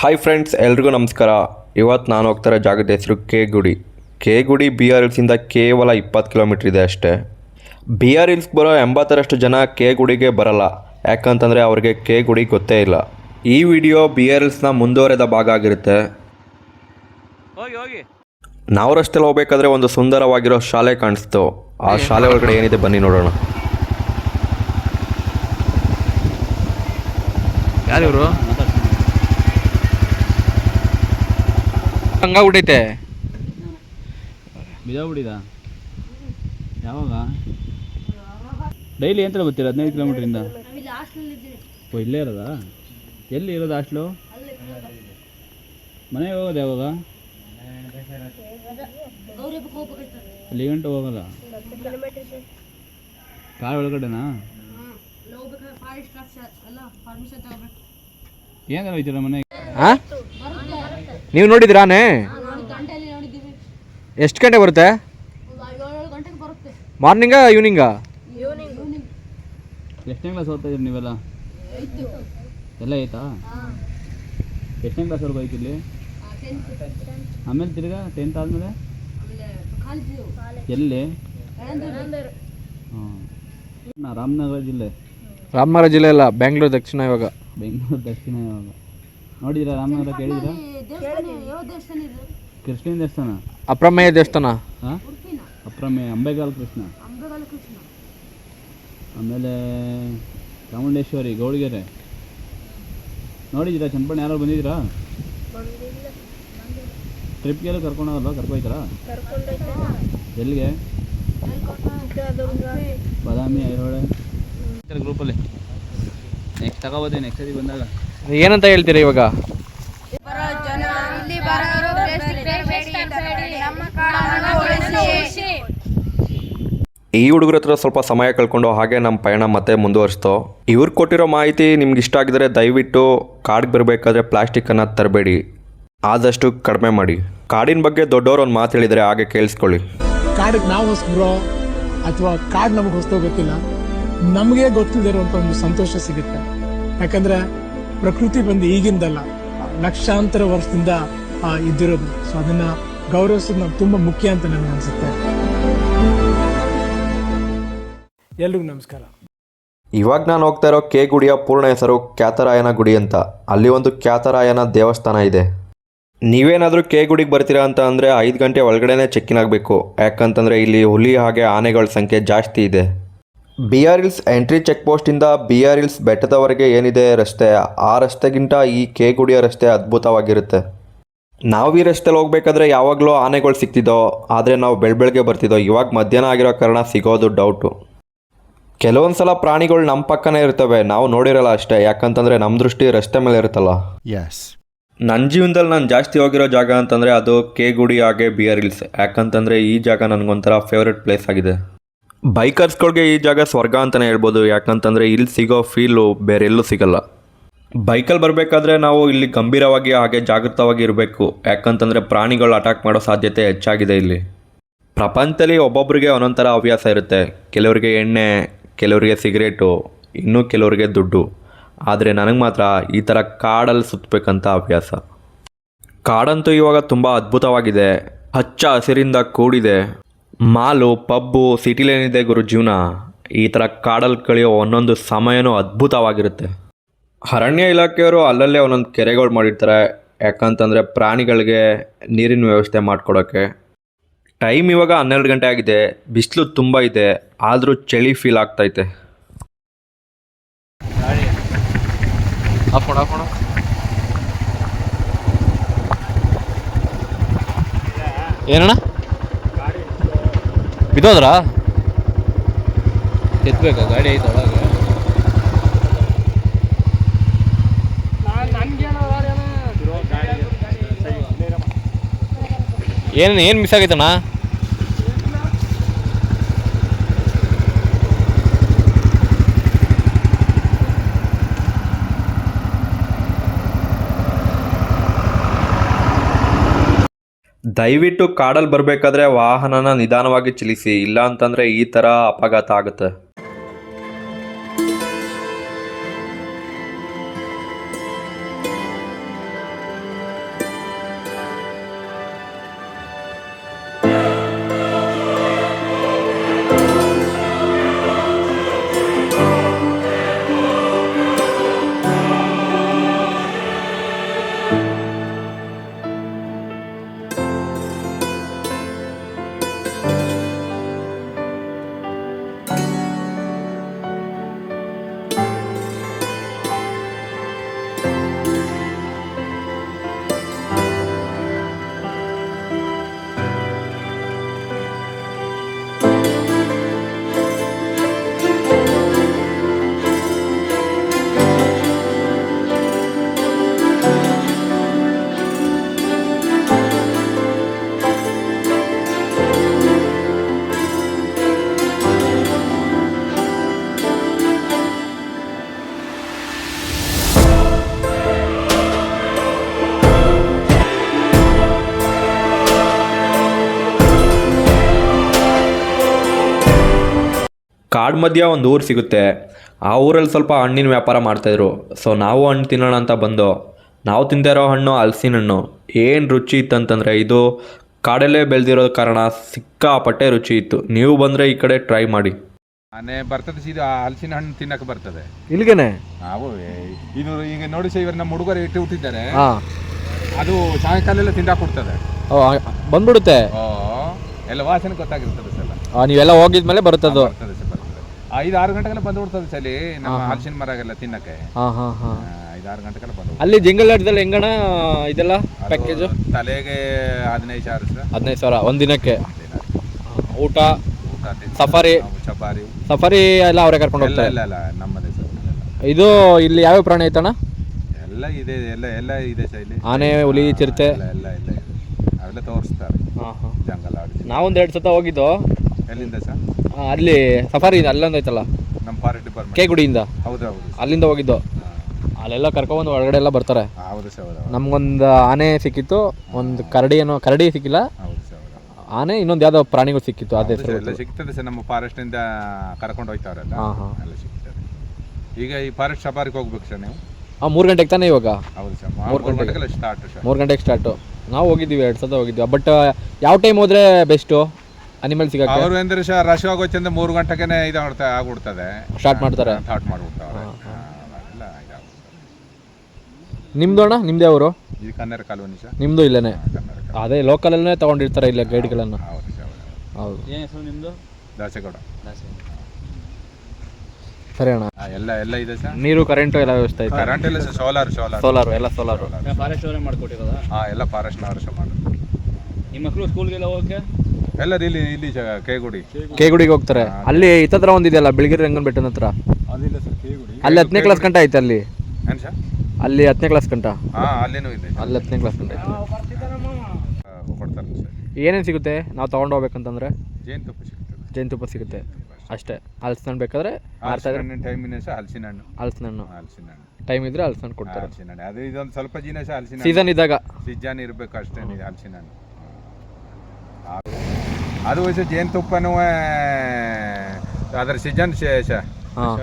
Hi friends, ಎಲ್ರಿಗೂ ನಮಸ್ಕಾರ. ಇವತ್ತು ನಾನು ಹೋಗ್ತಾರೆ ಜಾಗದ ಹೆಸರು ಕೆ ಗುಡಿ BR-Hills ಕೇವಲ 20 ಕಿಲೋಮೀಟ್ರ್ ಇದೆ ಅಷ್ಟೇ. BR-Hills ಬರೋ 80ರಷ್ಟು ಜನ ಕೆ ಗುಡಿಗೆ ಬರಲ್ಲ, ಯಾಕಂತಂದರೆ ಅವ್ರಿಗೆ ಕೆ ಗುಡಿ ಗೊತ್ತೇ ಇಲ್ಲ. ಈ ವಿಡಿಯೋ BR-Hillsನ ಮುಂದುವರೆದ ಭಾಗ ಆಗಿರುತ್ತೆ. ನಾವು ರಸ್ತೆಯಲ್ಲಿ ಹೋಗ್ಬೇಕಾದ್ರೆ ಒಂದು ಸುಂದರವಾಗಿರೋ ಶಾಲೆ ಕಾಣಿಸ್ತು. ಆ ಶಾಲೆ ಒಳಗಡೆ ಏನಿದೆ ಬನ್ನಿ ನೋಡೋಣ. ಯಾರಿವರು ಹಂಗ ಬಿಟ್ಟೈತೆ ಬಿದ್ದೋಗ್ಬಿಟ್ಟಿದ. ಯಾವಾಗ ಡೈಲಿ ಎಂತ ಬರ್ತೀರ? 15 ಕಿಲೋಮೀಟ್ರಿಂದ. ಓ, ಇಲ್ಲೇ ಇರೋದಾ? ಎಲ್ಲಿ ಇರೋದು ಹಾಸ್ಟ್ಲು? ಮನೆಗೆ ಹೋಗೋದು ಯಾವಾಗ? ಅಲ್ಲಿ ಗಂಟೆ ಹೋಗಲ್ಲ. ಕಾರ್ ಒಳಗಡೆನಾ? ಏನು ಹೋಯ್ತೀರ ಮನೆಗೆ? ಹಾಂ, ನೀವು ನೋಡಿದ್ರಾನೆ? ಎಷ್ಟು ಗಂಟೆ ಬರುತ್ತೆ? ಮಾರ್ನಿಂಗಾ ಈವ್ನಿಂಗಾ? ಎಷ್ಟನೇ ಕ್ಲಾಸ್ ಓದ್ತಾ ಇದ್ದೀರಿ ನೀವೆಲ್ಲ? ಎಲ್ಲ ಆಯ್ತಾ? ಎಷ್ಟನೇ ಕ್ಲಾಸ್ವರೆಗೂ ಆಯ್ತು ಇಲ್ಲಿ? ಆಮೇಲೆ ತಿರ್ಗಾ 10th ಆದಮೇಲೆ ಎಲ್ಲಿ? ಹಾಂ, ರಾಮನಗರ ಜಿಲ್ಲೆ ಅಲ್ಲ, ಬೆಂಗಳೂರು ದಕ್ಷಿಣ. ಇವಾಗ ನೋಡಿದ್ದೀರಾ ರಾಮನಗರ? ಕೇಳಿದ್ದೀರಾ? ಕೃಷ್ಣನ ದೇವಸ್ಥಾನ, ಅಪ್ರಮೇಯ ದೇವಸ್ಥಾನ. ಹಾಂ, ಅಪ್ರಮೇಯ ಅಂಬೆಗಾಲ್ ಕೃಷ್ಣ. ಆಮೇಲೆ ಚಾಮುಂಡೇಶ್ವರಿ, ಗೌಳಿಗೆರೆ. ನೋಡಿದ್ದೀರಾ? ಚನ್ನಪಟ್ಟಣ ಯಾರು ಬಂದಿದ್ದೀರಾ? ಟ್ರಿಪ್ಗೆಲ್ಲ ಕರ್ಕೊಂಡೋಗಲ್ವಾ? ಕರ್ಕೊಯ್ತಾರಾ? ಎಲ್ಲಿಗೆ? ಬಾದಾಮಿ, ಐಹೊಳೆ ಗ್ರೂಪಲ್ಲಿ. ನೆಕ್ಸ್ಟ್ ತಗೋಬೋದಿ ನೆಕ್ಸ್ಟ್ ಸರಿ ಬಂದಾಗ. ಏನಂತ ಹೇಳ್ತೀರಾ ಇವಾಗ? ಈ ಹುಡುಗರ ಹತ್ರ ಸ್ವಲ್ಪ ಸಮಯ ಕಳ್ಕೊಂಡು ಹಾಗೆ ನಮ್ಮ ಪಯಣ ಮತ್ತೆ ಮುಂದುವರಿಸ್ತೋ. ಇವ್ರು ಕೊಟ್ಟಿರೋ ಮಾಹಿತಿ ನಿಮ್ಗೆ ಇಷ್ಟ ಆಗಿದ್ರೆ ದಯವಿಟ್ಟು ಕಾಡಿಗೆ ಬರಬೇಕಾದ್ರೆ ಪ್ಲಾಸ್ಟಿಕ್ಕನ್ನು ತರಬೇಡಿ, ಆದಷ್ಟು ಕಡಿಮೆ ಮಾಡಿ. ಕಾಡಿನ ಬಗ್ಗೆ ದೊಡ್ಡವರು ಒಂದು ಮಾತು ಹೇಳಿದರೆ ಹಾಗೆ ಕೇಳಿಸ್ಕೊಳ್ಳಿ. ಕಾಡಿಗೆ ನಾವು ಹೊಸಬ್ರೋ ಅಥವಾ ಕಾಡು ನಮಗೆ ಹೊಸದೋ ಗೊತ್ತಿಲ್ಲ, ನಮಗೆ ಗೊತ್ತಿಲ್ಲದಿರುವಂಥ ಒಂದು ಸಂತೋಷ ಸಿಗುತ್ತೆ. ಯಾಕಂದ್ರೆ ಪ್ರಕೃತಿ ಬಂದು ಈಗಿಂದಲ್ಲ, ಲಕ್ಷಾಂತರ ವರ್ಷದಿಂದ ಇದ್ದಿರೋದು. ಸೊ ಅದನ್ನ ಗೌರವಿಸೋದು ನಮ್ಗೆ ತುಂಬ ಮುಖ್ಯ ಅಂತ ನನಗೆ ಅನಿಸುತ್ತೆ. ಎಲ್ರಿಗೂ ನಮಸ್ಕಾರ. ಇವಾಗ ನಾನು ಹೋಗ್ತಾ ಇರೋ ಕೆ ಗುಡಿಯ ಪೂರ್ಣ ಹೆಸರು ಕ್ಯಾತರಾಯನ ಗುಡಿ ಅಂತ. ಅಲ್ಲಿ ಒಂದು ಕ್ಯಾತರಾಯನ ದೇವಸ್ಥಾನ ಇದೆ. ನೀವೇನಾದರೂ ಕೆ ಗುಡಿಗೆ ಬರ್ತೀರಾ ಅಂತ ಅಂದರೆ 5 ಗಂಟೆ ಒಳಗಡೆನೇ ಚೆಕ್ಕಿನ್ ಆಗಬೇಕು, ಯಾಕಂತಂದರೆ ಇಲ್ಲಿ ಹುಲಿ ಹಾಗೆ ಆನೆಗಳ ಸಂಖ್ಯೆ ಜಾಸ್ತಿ ಇದೆ. BR-Hills ಎಂಟ್ರಿ ಚೆಕ್ ಪೋಸ್ಟಿಂದ BR-Hills ಬೆಟ್ಟದವರೆಗೆ ಏನಿದೆ ರಸ್ತೆ, ಆ ರಸ್ತೆಗಿಂತ ಈ ಕೆ ಗುಡಿಯ ರಸ್ತೆ ಅದ್ಭುತವಾಗಿರುತ್ತೆ. ನಾವು ಈ ರಸ್ತೆಲಿ ಹೋಗ್ಬೇಕಾದ್ರೆ ಯಾವಾಗಲೂ ಆನೆಗಳು ಸಿಗ್ತಿದ್ದೋ, ಆದರೆ ನಾವು ಬೆಳಗ್ಗೆ ಬರ್ತಿದ್ದೋ. ಇವಾಗ ಮಧ್ಯಾಹ್ನ ಆಗಿರೋ ಕಾರಣ ಸಿಗೋದು ಡೌಟು. ಕೆಲವೊಂದು ಸಲ ಪ್ರಾಣಿಗಳು ನಮ್ಮ ಪಕ್ಕನೇ ಇರ್ತವೆ, ನಾವು ನೋಡಿರಲ್ಲ ಅಷ್ಟೇ, ಯಾಕಂತಂದರೆ ನಮ್ಮ ದೃಷ್ಟಿ ರಸ್ತೆ ಮೇಲೆ ಇರುತ್ತಲ್ಲ. ನನ್ನ ಜೀವನದಲ್ಲಿ ನಾನು ಜಾಸ್ತಿ ಹೋಗಿರೋ ಜಾಗ ಅಂತಂದರೆ ಅದು ಕೆ ಗುಡಿ ಹಾಗೆ BR-Hills, ಯಾಕಂತಂದರೆ ಈ ಜಾಗ ನನಗೊಂಥರ ಫೇವ್ರೆಟ್ ಪ್ಲೇಸ್ ಆಗಿದೆ. ಬೈಕರ್ಸ್ಗಳಿಗೆ ಈ ಜಾಗ ಸ್ವರ್ಗ ಅಂತಲೇ ಹೇಳ್ಬೋದು, ಯಾಕಂತಂದರೆ ಇಲ್ಲಿ ಸಿಗೋ ಫೀಲು ಬೇರೆ ಎಲ್ಲೂ ಸಿಗಲ್ಲ. ಬೈಕಲ್ಲಿ ಬರಬೇಕಾದ್ರೆ ನಾವು ಇಲ್ಲಿ ಗಂಭೀರವಾಗಿ ಹಾಗೆ ಜಾಗೃತವಾಗಿ ಇರಬೇಕು, ಯಾಕಂತಂದರೆ ಪ್ರಾಣಿಗಳು ಅಟ್ಯಾಕ್ ಮಾಡೋ ಸಾಧ್ಯತೆ ಹೆಚ್ಚಾಗಿದೆ ಇಲ್ಲಿ. ಪ್ರಪಂಚದಲ್ಲಿ ಒಬ್ಬೊಬ್ಬರಿಗೆ ಒಂದೊಂದು ಥರ ಹವ್ಯಾಸ ಇರುತ್ತೆ. ಕೆಲವರಿಗೆ ಎಣ್ಣೆ, ಕೆಲವರಿಗೆ ಸಿಗರೇಟು, ಇನ್ನೂ ಕೆಲವರಿಗೆ ದುಡ್ಡು. ಆದರೆ ನನಗೆ ಮಾತ್ರ ಈ ಥರ ಕಾಡಲ್ಲಿ ಸುತ್ತಬೇಕಂತ ಹವ್ಯಾಸ. ಕಾಡಂತೂ ಇವಾಗ ತುಂಬ ಅದ್ಭುತವಾಗಿದೆ, ಹಚ್ಚ ಹಸಿರಿಂದ ಕೂಡಿದೆ. ಮಾಲು, ಪಬ್ಬು, ಸಿಟಿಲೇನಿದೆ ಗುರು ಜೀವನ. ಈ ಥರ ಕಾಡಲ್ಲಿ ಕಳೆಯೋ ಒಂದೊಂದು ಸಮಯನೂ ಅದ್ಭುತವಾಗಿರುತ್ತೆ. ಅರಣ್ಯ ಇಲಾಖೆಯವರು ಅಲ್ಲಲ್ಲೇ ಒಂದೊಂದು ಕೆರೆಗಳು ಮಾಡಿರ್ತಾರೆ, ಯಾಕಂತಂದರೆ ಪ್ರಾಣಿಗಳಿಗೆ ನೀರಿನ ವ್ಯವಸ್ಥೆ ಮಾಡಿಕೊಡೋಕ್ಕೆ. ಟೈಮ್ ಇವಾಗ 12 ಗಂಟೆ ಆಗಿದೆ, ಬಿಸಿಲು ತುಂಬ ಇದೆ, ಆದರೂ ಚಳಿ ಫೀಲ್ ಆಗ್ತೈತೆ. ಏನಣ್ಣ ಬಿದ್ದೋದ್ರಾ? ಎತ್ಬೇಕಾ ಗಾಡಿ? ಐತೆ ಒಳಗೆ. ಏನು ಮಿಸ್ ಆಗೈತಣ್ಣ? ದಯವಿಟ್ಟು ಕಾಡಲ್ಲಿ ಬರಬೇಕಾದ್ರೆ ವಾಹನನ ನಿಧಾನವಾಗಿ ಚಲಿಸಿ, ಇಲ್ಲ ಅಂತಂದರೆ ಈ ಥರ ಅಪಘಾತ ಆಗುತ್ತೆ. ಕಾಡು ಮಧ್ಯ ಒಂದು ಊರು ಸಿಗುತ್ತೆ. ಆ ಊರಲ್ಲಿ ಸ್ವಲ್ಪ ಹಣ್ಣಿನ ವ್ಯಾಪಾರ ಮಾಡ್ತಾಯಿದ್ರು. ಸೊ ನಾವು ಹಣ್ಣು ತಿನ್ನೋಣ ಅಂತ ಬಂದು ನಾವು ತಿಂದಿರೋ ಹಣ್ಣು ಹಲಸಿನ ಹಣ್ಣು. ಏನು ರುಚಿ ಇತ್ತಂತಂದರೆ ಇದು ಕಾಡಲ್ಲೇ ಬೆಳೆದಿರೋ ಕಾರಣ ಸಿಕ್ಕಾಪಟ್ಟೆ ರುಚಿ ಇತ್ತು. ನೀವು ಬಂದರೆ ಈ ಕಡೆ ಟ್ರೈ ಮಾಡಿ. ಆನೆ ಬರ್ತದೆ ಸೀದಾ ಹಲಸಿನ ಹಣ್ಣು ತಿನ್ನಕ್ಕೆ ಬರ್ತದೆ. ಇಲ್ಲಿಗೇನೆ ನಾವು ಇದು ಈಗ ನೋಡಿ ಸರ್ ಇವರು ನಮ್ಮ ಹುಡುಗರು ಇಟ್ಟು ಹುಟ್ಟಿದ್ದಾರೆ. ಹಾಂ, ಅದು ಸಾಯಂಕಾಲ ಎಲ್ಲ ತಿಂದಾಕ್ ಕೊಡ್ತದೆ. ಬಂದ್ಬಿಡುತ್ತೆ. ಓ ಎಲ್ಲ ವಾಸನೆ ಗೊತ್ತಾಗಿರ್ತದೆ ಸರ್. ನೀವೆಲ್ಲ ಹೋಗಿದ್ಮೇಲೆ ಬರುತ್ತದು. ಬರ್ತದೆ ಸರ್, ಬರ್ತದೆ. 5-6 ಗಂಟೆಗೆಲ್ಲ ಬಂದ್ಬಿಡ್ತದೆ ಸಲಿ ನಮ್ಮ ಹಲಸಿನ ಮರಗೆಲ್ಲ ತಿನ್ನಕ್ಕೆ. ಹಾಂ ಹಾಂ ಹಾಂ. 5-6 ಗಂಟೆಗೆಲ್ಲ ಬಂದು ಅಲ್ಲಿ ಜಂಗಲ್ ಆಟದಲ್ಲಿ ಹೆಂಗಣ ಇದೆಲ್ಲ ಪ್ಯಾಕೇಜು? ತಲೆಗೆ 15,000 ಸರ್. 15,000 ಒಂದು ದಿನಕ್ಕೆ. ಊಟ ಊಟ ಸಫಾರಿ ಚಪಾರಿ ಸಫಾರಿ ಎಲ್ಲ ಅವರೇ ಕರ್ಕೊಂಡು ಎಲ್ಲ ಹೋಗ್ತಾರೆ. ಎಲ್ಲ ಎಲ್ಲ ನಮ್ಮದೇ ಸರ್. ಇದು ಇಲ್ಲಿ ಯಾವ್ಯಾವ ಪ್ರಾಣಿ ಐತಣ್ಣ? ಎಲ್ಲ ಇದೆ, ಎಲ್ಲ ಇದೆ ಸರ್ ಇಲ್ಲಿ. ಆನೆ, ಹುಲಿ, ಚಿರತೆ ಎಲ್ಲ ಎಲ್ಲ ಇದೆ. ಅವೆಲ್ಲ ತೋರಿಸ್ತಾರೆ. ಹಾಂ ಹಾಂ. ಜಂಗಲ್ ಆಡಿ. ನಾವೊಂದು 2 ಸತ ಹೋಗಿದ್ದು. ಎಲ್ಲಿಂದ ಸರ್? ಅಲ್ಲಿ ಸಫಾರಿ ಅಲ್ಲೊಂದು ಐತಲ್ಲ ನಮ್ಮ ಫಾರೆಸ್ಟ್ ಡಿಪಾರ್ಟ್ಮೆಂಟ್. ಕೆ ಗುಡಿಯಿಂದ. ಹೌದು ಹೌದು ಅಲ್ಲಿಂದ ಹೋಗಿದ್ದು. ಅಲ್ಲೆಲ್ಲ ಕರ್ಕೊಂಡ್ಬಂದು ಒಳಗಡೆ ಎಲ್ಲ ಬರ್ತಾರೆ. ಹೌದು ಸರ್, ಹೌದು ನಮ್ಗೊಂದು ಆನೆ ಸಿಕ್ಕಿತ್ತು, ಒಂದು ಕರಡಿ ಸಿಕ್ಕಿಲ್ಲ, ಹೌದು ಸರ್, ಆನೆ ಇನ್ನೊಂದು ಯಾವ್ದೋ ಪ್ರಾಣಿಗಳು ಸಿಕ್ಕಿತ್ತು. ಅದೇ ಹೌದು ಸರ್. ಎಲ್ಲ ಸಿಗ್ತದೆ ಸರ್, ನಮ್ಮ ಫಾರೆಸ್ಟ್ ಇಂದ ಕರ್ಕೊಂಡು ಹೋಗ್ತಾವ್ರಲ್ಲ. ಹಾಂ ಹಾಂ. ಎಲ್ಲ ಸಿಗ್ತದೆ. ಈಗ ಈ ಫಾರೆಸ್ಟ್ ಸಫಾರಿಗೆ ಹೋಗ್ಬೇಕು ಸರ್ ನೀವು? 3 ಗಂಟೆಗೆ ತಾನೇ ಇವಾಗ? ಹೌದು ಸರ್, 3 ಗಂಟೆಗೆಲ್ಲ ಸ್ಟಾರ್ಟ್ ಸರ್. 3 ಗಂಟೆಗೆ ಸ್ಟಾರ್ಟು. ನಾವು ಹೋಗಿದ್ದೀವಿ, 2 ಸತ ಹೋಗಿದ್ವಿ. ಬಟ್ ಯಾವ ಟೈಮ್ ಹೋದ್ರೆ ಬೆಸ್ಟು ಅನಿಮಲ್ ಸಿಗಕ್ಕೆ? ಅವರು ಅಂದ್ರೆ ಸರ್ ರಶ್ ಆಗೋಚಂದ 3 ಗಂಟೆಗೆ ಆಗ್ಬಿಡ್ತದೆ. ಸ್ಟಾರ್ಟ್ ಮಾಡ್ತಾರೆ. ಸ್ಟಾರ್ಟ್ ಮಾಡ್ಬಿಡ್ತಾವ್ರೆ. ಎಲ್ಲ ಇದಾಗ್ಬಿಡ್ತದೆ. ನಿಮ್ದು ಅಣ್ಣ? ನಿಮ್ದೇ ಅವರು? ಇದು ಕನ್ನಡ ಕಾಲೋನಿ ಸರ್. ನಿಮ್ಮದು ಇಲ್ಲೇನೆ? ಕನ್ನಡ ಕಾಲೋನಿ. ಅದೇ ಲೋಕಲಲ್ಲೇ ತೊಗೊಂಡಿರ್ತಾರೆ ಇಲ್ಲ ಗೈಡ್ಗಳನ್ನು. ಹೌದು ಸರ್, ಹೌದು. ಏನು ಹೆಸರು ನಿಮ್ಮದು? ದಾಸೇಗೌಡ. ಸರಿ ಅಣ್ಣ. ಎಲ್ಲ ಇದೆ ಸರ್. ನೀರು, ಕರೆಂಟು ಎಲ್ಲ ವ್ಯವಸ್ಥೆ ಐತೆ? ಕರೆಂಟ್ ಇಲ್ಲ ಸರ್, ಸೋಲಾರ್ ಸೋಲಾರು ಎಲ್ಲ ಸೋಲಾರು. ಫಾರೆಸ್ಟ್ ಅವರೇ ಮಾಡ್ಕೊಟ್ಟಿರೋದಾ? ಹಾಂ, ಎಲ್ಲ ಫಾರೆಸ್ಟ್ ವರ್ಷ ಮಾಡೋದು. ನಿಮ್ಮ ಮಕ್ಕಳು ಸ್ಕೂಲ್ಗೆಲ್ಲ ಹೋಗೋಕ್ಕೆ ಎಲ್ಲರೂ ಇಲ್ಲಿ ಕೈಗುಡಿ. ಕೆ ಗುಡಿಗೆ ಹೋಗ್ತಾರೆ. ಅಲ್ಲಿ ಇತ್ತತ್ರ ಒಂದಿದೆಯಲ್ಲ ಬಿಳಿಗಿರಿ ರಂಗನ ಬೆಟ್ಟದ ಹತ್ರ, ಅದಿಲ್ಲ ಸರ್ ಕೈಗುಡಿ. ಅಲ್ಲಿ 10ನೇ ಕ್ಲಾಸ್ ಗಂಟ ಐತೆ. ಅಲ್ಲಿ ಏನು ಸರ್? ಅಲ್ಲಿ 10ನೇ ಕ್ಲಾಸ್ ಗಂಟ. ಹಾಂ, ಅಲ್ಲೇನೂ ಇದೆ. ಅಲ್ಲಿ 10ನೇ ಕ್ಲಾಸ್ ಗಂಟ ಐತೆ. ಕೊಡ್ತಾರೆ ಸರ್. ಏನೇನು ಸಿಗುತ್ತೆ ನಾವು ತೊಗೊಂಡು ಹೋಗ್ಬೇಕಂತಂದ್ರೆ? ಜೇನುತುಪ್ಪ ಸಿಗ್ತದೆ. ಜೇನುತುಪ್ಪ ಸಿಗುತ್ತೆ ಅಷ್ಟೇ. ಹಲಸಿನ ಹಣ್ಣು ಬೇಕಾದ್ರೆ ಮಾರ್ತಾ ಇದ್ರೆ ಹಣ್ಣಿನ ಟೈಮಿನ ಸಹ ಹಲಸಿನ ಹಣ್ಣು. ಹಲಸಿನ ಹಣ್ಣು ಹಲಸಿನ ಹಣ್ಣು ಟೈಮ್ ಇದ್ರೆ ಹಲಸಿನ ಹಣ್ಣು ಕೊಡ್ತಾರೆ. ಹಲಸಿನ ಹಣ್ಣು ಅದು ಇದೊಂದು ಸ್ವಲ್ಪ ದಿನ ಸಹ ಹಲಸಿನ ಸೀಸನ್ ಇದ್ದಾಗ. ಸೀಸನ್ ಇರಬೇಕು ಅಷ್ಟೇ ಹಲಸಿನ ಹಣ್ಣು. ಅದು ವಯಸ್ಸು ಜೇನುತುಪ್ಪನೂ ಅದರ ಸೀಸನ್ ಹಾಂ.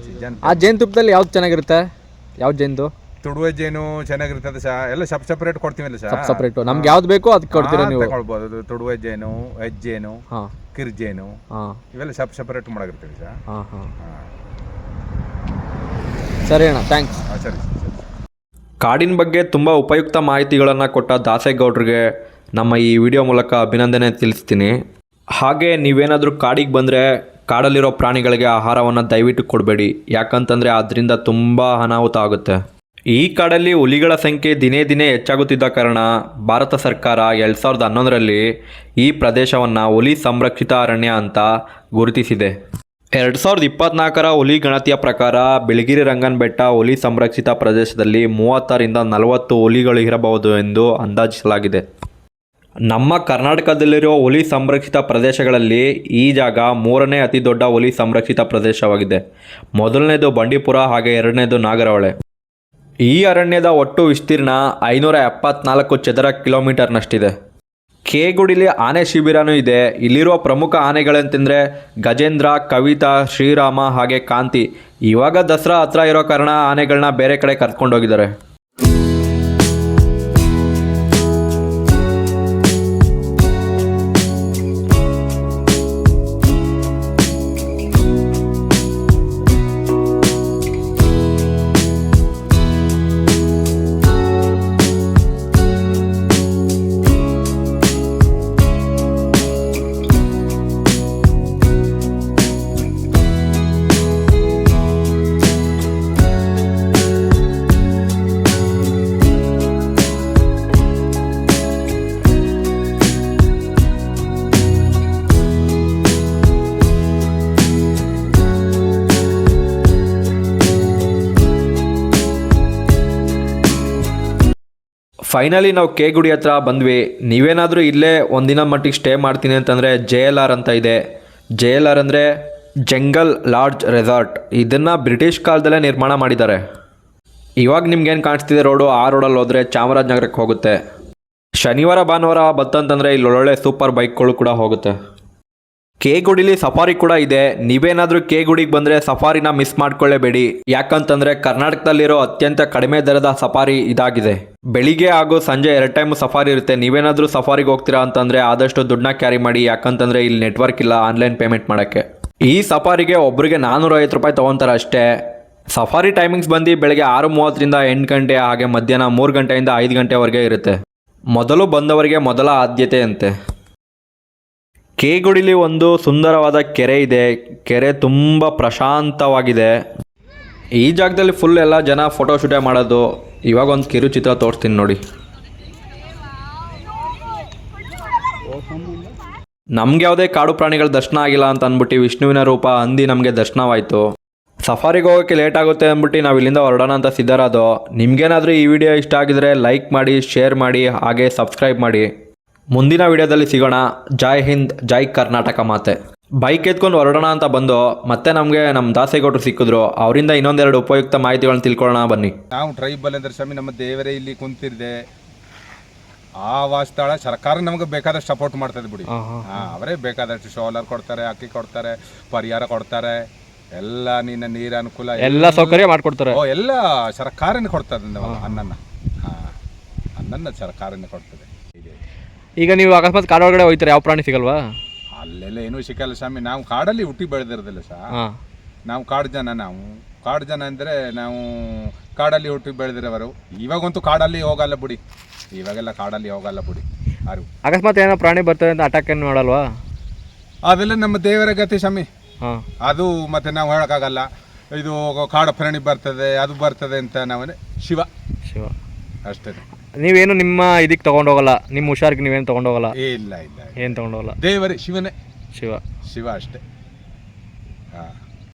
ಸೀಸನ್. ಆ ಜೇನುತುಪ್ಪದಲ್ಲಿ ಯಾವ್ದು ಚೆನ್ನಾಗಿರುತ್ತೆ? ಯಾವ್ದು ಜೇನುದು? ತುಡುವೆ ಜೇನು ಚೆನ್ನಾಗಿರ್ತದೆ ಸಹ. ಎಲ್ಲ ಸಪ್ರೇಟ್ ಕೊಡ್ತೀವಲ್ಲ ಸರ್. ಸಪ್ರೇಟು ನಮ್ಗೆ ಯಾವ್ದು ಬೇಕೋ ಅದಕ್ಕೆ ಕೊಡ್ತೀರಾ ನೀವು? ತಗೊಳ್ಬೋದು. ತುಡುವೆ ಜೇನು, ಹೆಜ್ಜೇನು, ಹಾಂ, ಕಿರ್ಜೇನು, ಹಾಂ, ಇವೆಲ್ಲ ಸಪ್ರೇಟ್ ಮಾಡಿರ್ತೀವಿ ಸರ್. ಹಾಂ ಹಾಂ. ಸರಿ ಅಣ್ಣ, ಥ್ಯಾಂಕ್ಸ್. ಹಾಂ, ಸರಿ ಸರಿ. ಕಾಡಿನ ಬಗ್ಗೆ ತುಂಬ ಉಪಯುಕ್ತ ಮಾಹಿತಿಗಳನ್ನು ಕೊಟ್ಟ ದಾಸೇಗೌಡ್ರಿಗೆ ನಮ್ಮ ಈ ವಿಡಿಯೋ ಮೂಲಕ ಅಭಿನಂದನೆ ತಿಳಿಸ್ತೀನಿ. ಹಾಗೆ ನೀವೇನಾದರೂ ಕಾಡಿಗೆ ಬಂದರೆ ಕಾಡಲ್ಲಿರೋ ಪ್ರಾಣಿಗಳಿಗೆ ಆಹಾರವನ್ನು ದಯವಿಟ್ಟು ಕೊಡಬೇಡಿ. ಯಾಕಂತಂದರೆ ಅದರಿಂದ ತುಂಬ ಅನಾಹುತ ಆಗುತ್ತೆ. ಈ ಕಾಡಲ್ಲಿ ಹುಲಿಗಳ ಸಂಖ್ಯೆ ದಿನೇ ದಿನೇ ಹೆಚ್ಚಾಗುತ್ತಿದ್ದ ಕಾರಣ ಭಾರತ ಸರ್ಕಾರ 2011ರಲ್ಲಿ ಈ ಪ್ರದೇಶವನ್ನು ಹುಲಿ ಸಂರಕ್ಷಿತ ಅರಣ್ಯ ಅಂತ ಗುರುತಿಸಿದೆ. 2024ರ ಹುಲಿ ಗಣತಿಯ ಪ್ರಕಾರ ಬಿಳಿಗಿರಿ ರಂಗನ ಬೆಟ್ಟ ಹುಲಿ ಸಂರಕ್ಷಿತ ಪ್ರದೇಶದಲ್ಲಿ 30ರಿಂದ 40 ಹುಲಿಗಳು ಇರಬಹುದು ಎಂದು ಅಂದಾಜಿಸಲಾಗಿದೆ. ನಮ್ಮ ಕರ್ನಾಟಕದಲ್ಲಿರೋ ಹುಲಿ ಸಂರಕ್ಷಿತ ಪ್ರದೇಶಗಳಲ್ಲಿ ಈ ಜಾಗ 3ನೇ ಅತಿ ದೊಡ್ಡ ಹುಲಿ ಸಂರಕ್ಷಿತ ಪ್ರದೇಶವಾಗಿದೆ. ಮೊದಲನೇದು ಬಂಡೀಪುರ, ಹಾಗೆ 2ನೇದು ನಾಗರಹೊಳೆ. ಈ ಅರಣ್ಯದ ಒಟ್ಟು ವಿಸ್ತೀರ್ಣ 574 ಚದರ ಕಿಲೋಮೀಟರ್ನಷ್ಟಿದೆ. ಕೆ ಗುಡಿಲಿ ಆನೆ ಶಿಬಿರನೂ ಇದೆ. ಇಲ್ಲಿರುವ ಪ್ರಮುಖ ಆನೆಗಳಂತಂದರೆ ಗಜೇಂದ್ರ, ಕವಿತಾ, ಶ್ರೀರಾಮ ಹಾಗೆ ಕಾಂತಿ. ಇವಾಗ ದಸರಾ ಹತ್ರ ಇರೋ ಕಾರಣ ಆನೆಗಳನ್ನ ಬೇರೆ ಕಡೆ ಕರ್ಕೊಂಡೋಗಿದ್ದಾರೆ. ಫೈನಲಿ ನಾವು ಕೆ ಗುಡಿ ಹತ್ರ ಬಂದ್ವಿ. ನೀವೇನಾದರೂ ಇಲ್ಲೇ ಒಂದಿನ ಮಟ್ಟಿಗೆ ಸ್ಟೇ ಮಾಡ್ತೀನಿ ಅಂತಂದರೆ JLR ಅಂತ ಇದೆ. JLR ಅಂದರೆ ಜಂಗಲ್ ಲಾಡ್ಜ್ ರೆಸಾರ್ಟ್. ಇದನ್ನು ಬ್ರಿಟಿಷ್ ಕಾಲದಲ್ಲೇ ನಿರ್ಮಾಣ ಮಾಡಿದ್ದಾರೆ. ಇವಾಗ ನಿಮ್ಗೇನು ಕಾಣಿಸ್ತಿದೆ ರೋಡು, ಆ ರೋಡಲ್ಲಿ ಹೋದರೆ ಚಾಮರಾಜನಗರಕ್ಕೆ ಹೋಗುತ್ತೆ. ಶನಿವಾರ ಭಾನುವಾರ ಬತ್ತಂತಂದರೆ ಇಲ್ಲಿ ಒಳ್ಳೊಳ್ಳೆ ಸೂಪರ್ ಬೈಕ್ಗಳು ಕೂಡ ಹೋಗುತ್ತೆ. ಕೇಗುಡಿಲಿ ಸಫಾರಿ ಕೂಡ ಇದೆ. ನೀವೇನಾದ್ರೂ ಕೇಗುಡಿಗೆ ಬಂದ್ರೆ ಸಫಾರಿನ ಮಿಸ್ ಮಾಡ್ಕೊಳ್ಳೇಬೇಡಿ. ಯಾಕಂತಂದ್ರೆ ಕರ್ನಾಟಕದಲ್ಲಿರೋ ಅತ್ಯಂತ ಕಡಿಮೆ ದರದ ಸಫಾರಿ ಇದಾಗಿದೆ. ಬೆಳಿಗ್ಗೆ ಹಾಗೂ ಸಂಜೆ 2 ಟೈಮ್ ಸಫಾರಿ ಇರುತ್ತೆ. ನೀವೇನಾದ್ರೂ ಸಫಾರಿಗೆ ಹೋಗ್ತೀರಾ ಅಂತಂದ್ರೆ ಆದಷ್ಟು ದುಡ್ಡನ್ನ ಕ್ಯಾರಿ ಮಾಡಿ. ಯಾಕಂತಂದ್ರೆ ಇಲ್ಲಿ ನೆಟ್ವರ್ಕ್ ಇಲ್ಲ ಆನ್ಲೈನ್ ಪೇಮೆಂಟ್ ಮಾಡಕ್ಕೆ. ಈ ಸಫಾರಿಗೆ ಒಬ್ರಿಗೆ 450 ರೂಪಾಯಿ ತಗೊಂತಾರೆ ಅಷ್ಟೇ. ಸಫಾರಿ ಟೈಮಿಂಗ್ಸ್ ಬಂದು ಬೆಳಗ್ಗೆ 6:30ರಿಂದ 8 ಗಂಟೆ, ಹಾಗೆ ಮಧ್ಯಾಹ್ನ 3 ಗಂಟೆಯಿಂದ 5 ಗಂಟೆವರೆಗೆ ಇರುತ್ತೆ. ಮೊದಲು ಬಂದವರಿಗೆ ಮೊದಲ ಆದ್ಯತೆ ಅಂತೆ. ಕೇಗುಡಿಲಿ ಒಂದು ಸುಂದರವಾದ ಕೆರೆ ಇದೆ. ಕೆರೆ ತುಂಬ ಪ್ರಶಾಂತವಾಗಿದೆ. ಈ ಜಾಗದಲ್ಲಿ ಫುಲ್ ಎಲ್ಲ ಜನ ಫೋಟೋ ಶೂಟೇ ಮಾಡೋದು. ಇವಾಗ ಒಂದು ಕಿರುಚಿತ್ರ ತೋರಿಸ್ತೀನಿ ನೋಡಿ. ನಮ್ಗೆ ಯಾವುದೇ ಕಾಡು ಪ್ರಾಣಿಗಳ ದರ್ಶನ ಆಗಿಲ್ಲ ಅಂತ ಅಂದ್ಬಿಟ್ಟು ವಿಷ್ಣುವಿನ ರೂಪ ಹಂದಿ ನಮಗೆ ದರ್ಶನವಾಯಿತು. ಸಫಾರಿಗೆ ಹೋಗೋಕ್ಕೆ ಲೇಟ್ ಆಗುತ್ತೆ ಅಂದ್ಬಿಟ್ಟು ನಾವು ಇಲ್ಲಿಂದ ಹೊರಡೋಣ ಅಂತ ಸಿದ್ಧರಾದೋ. ನಿಮ್ಗೇನಾದರೂ ಈ ವಿಡಿಯೋ ಇಷ್ಟ ಆಗಿದ್ರೆ ಲೈಕ್ ಮಾಡಿ, ಶೇರ್ ಮಾಡಿ, ಹಾಗೆ ಸಬ್ಸ್ಕ್ರೈಬ್ ಮಾಡಿ. ಮುಂದಿನ ವಿಡಿಯೋದಲ್ಲಿ ಸಿಗೋಣ. ಜೈ ಹಿಂದ್, ಜೈ ಕರ್ನಾಟಕ ಮಾತೆ. ಬೈಕ್ ಎತ್ಕೊಂಡು ಹೊರಡೋಣ ಅಂತ ಬಂದು ಮತ್ತೆ ನಮಗೆ ನಮ್ಮ ದಾಸೇಗೌಡರು ಸಿಕ್ಕಿದ್ರು. ಅವರಿಂದ ಇನ್ನೊಂದೆರಡು ಉಪಯುಕ್ತ ಮಾಹಿತಿಗಳನ್ನ ತಿಳ್ಕೊಳ್ಳೋಣ ಬನ್ನಿ. ನಾವು ಟ್ರೈಬಲ್ ಅಂದ್ರೆ ಸ್ವಾಮಿ ನಮ್ಮ ದೇವರೇ ಇಲ್ಲಿ ಕುಂತಿರ್ದೆ. ಆ ವಾಸ್ತಳ ಸರ್ಕಾರ ನಮಗೆ ಬೇಕಾದಷ್ಟು ಸಪೋರ್ಟ್ ಮಾಡ್ತದೆ ಬಿಡಿ. ಅವರೇ ಬೇಕಾದಷ್ಟು ಸೋಲಾರ್ ಕೊಡ್ತಾರೆ, ಅಕ್ಕಿ ಕೊಡ್ತಾರೆ, ಪರಿಹಾರ ಕೊಡ್ತಾರೆ, ಎಲ್ಲ ನೀರ ಅನುಕೂಲ ಎಲ್ಲ ಸೌಕರ್ಯ ಮಾಡ್ಕೊಡ್ತಾರೆ. ಎಲ್ಲ ಸರ್ಕಾರನೇ ಕೊಡ್ತದೆ. ಅನ್ನನ್ನ ಅನ್ನನ್ನ ಸರ್ಕಾರನೇ ಕೊಡ್ತದೆ. ಈಗ ನೀವು ಅಕಸ್ಮಾತ್ ಕಾಡೊಳಗಡೆ ಹೋಗ್ತಾರೆ, ಯಾವ ಪ್ರಾಣಿ ಸಿಗಲ್ವಾ? ಅಲ್ಲೆಲ್ಲ ಏನೂ ಸಿಕ್ಕಲ್ಲ ಸ್ವಾಮಿ. ನಾವು ಕಾಡಲ್ಲಿ ಹುಟ್ಟಿ ಬೆಳೆದಿರೋದಿಲ್ಲ ಸಹ. ನಾವು ಕಾಡು ಜನ ಅಂದರೆ ನಾವು ಕಾಡಲ್ಲಿ ಹುಟ್ಟಿ ಬೆಳೆದಿರೋವರು. ಇವಾಗಂತೂ ಕಾಡಲ್ಲಿ ಹೋಗಲ್ಲ ಬಿಡಿ. ಇವಾಗೆಲ್ಲ ಕಾಡಲ್ಲಿ ಹೋಗಲ್ಲ ಬಿಡಿ. ಯಾರು ಅಕಸ್ಮಾತ್ ಏನೋ ಪ್ರಾಣಿ ಬರ್ತದೆ ಅಂತ ಅಟ್ಯಾಕ್ ಏನು ಮಾಡಲ್ವಾ? ಅದೆಲ್ಲ ನಮ್ಮ ದೇವರ ಗತಿ ಸ್ವಾಮಿ. ಅದು ಮತ್ತೆ ನಾವು ಹೇಳೋಕ್ಕಾಗಲ್ಲ. ಇದು ಕಾಡು ಪ್ರಾಣಿ ಬರ್ತದೆ, ಅದು ಬರ್ತದೆ ಅಂತ ನಾವೇ ಶಿವ ಅಷ್ಟೇ. ನೀವೇನು ನಿಮ್ಮ ಇದಕ್ಕೆ ತಗೊಂಡೋಗಲ್ಲ, ನಿಮ್ಮ ಹುಷಾರಿಗೆ ನೀವೇನು ತಗೊಂಡೋಗಲ್ಲ? ಇಲ್ಲ ಏನು ತಗೊಂಡೋಗಲ್ಲ. ದೇವರೇ ಶಿವನೇ, ಶಿವ ಅಷ್ಟೇ.